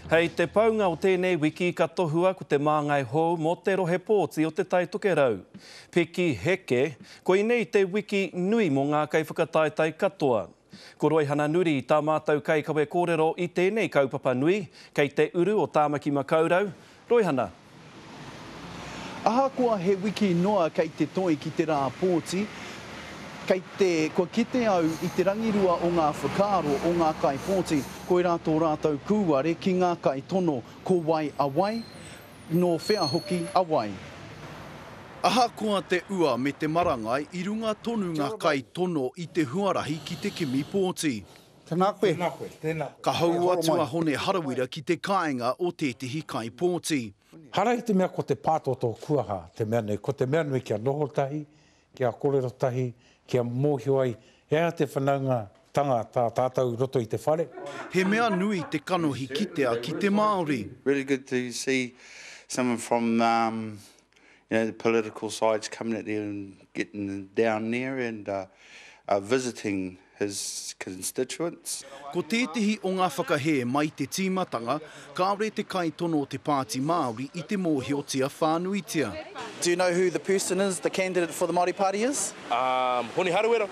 Hei te paunga o tēnei wiki ka tohua ko te māngai hou mo te rohe pōti o te taitoke rau. Peki heke, ko i nei te wiki nui mo ngā kaiwhakataitai katoa. Ko Roihana Nuri tā mātou kei kawe kōrero i tēnei kaupapa nui, kei te uru o Tāmaki Makaurau. Roihana. Ahakoa he wiki noa kei te toi ki te rā pōti, kua kite au i te rangirua o ngā whakaaro o ngā kai pōti, ko i rātou kūware ki ngā kai tono ko wai awai, no whea hoki awai. Ahakoa te ua me te marangai i runga tonu ngā kai tono i te huarahi ki te kimi pōti. Tēnā koe. Ka hau atua hone harawira ki te kāinga o tētihi kai pōti. Hara i te mea ko te pātoto kuaha, te mea nei, ko te mea nui kia noho tahi, kia kōrero tahi, kia mōhio ai, ea te whanaunga tanga tā tātou roto i te whare. He mea nui te kanohi kitea ki te Māori. Really good to see someone from the political sides coming at there and getting down there and visiting his constituents. Ko tētihi o ngā whakahe mai te tīmatanga, kāore te kai tono o te pāti Māori i te mōhiotia whānuitia. Do you know who the person is, the candidate for the Māori Party is? Honi Harawira.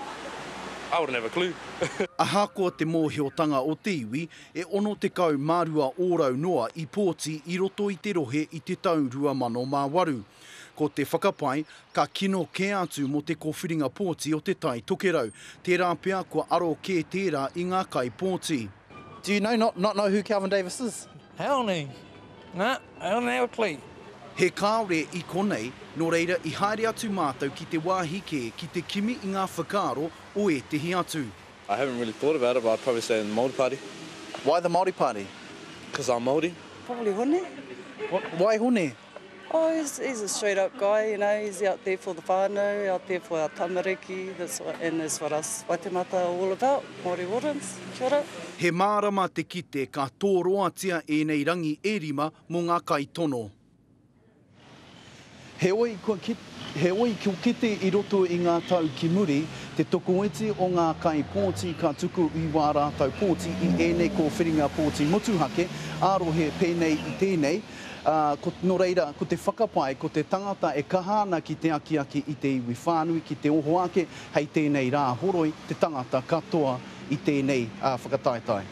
I wouldn't have a clue. Ahakoa te mōhiotanga o te iwi, e ono te kau mārua ōrau noa i pōti i roto i te rohe i te tau 2008. Ko te whakapai, ka kino ke atu mo te kōwhiringa pōti o te tai tokerau. Tērā pia kua aro kē tērā i ngā kai pōti. Do you not know who Kelvin Davis is? Hell no. Nah, I don't have a clue. He kāore i konei, no reira i haere atu mātou ki te wāhike ki te kimi i ngā whakaaro o e tehi atu. I haven't really thought about it, but I'd probably say the Māori Party. Why the Māori Party? Because I'm Māori. Probably Hone. Why Hone? Oh, he's a straight-up guy, you know, he's out there for the whānau, out there for our tamariki, that's what us Waitemata are all about, Māori Wardens, kia ora. He mārama te kite ka tōroatia e nei rangi e rima mo ngā kai tono. He oi kio kite i roto i ngā tau ki muri, te tokoeti o ngā kai pōti ka tuku i wā rātau pōti i ēnei ko whiringa pōti motuhake, ārohe pēnei i tēnei, no reira, ko te whakapai, ko te tangata e kahana ki te aki i te iwi whānui, ki te oho ake, hei tēnei rā horoi, te tangata katoa i tēnei whakataitai.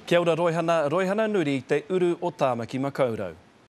Kia ora Roihana Nuri, te uru o Tāmaki Makaurau.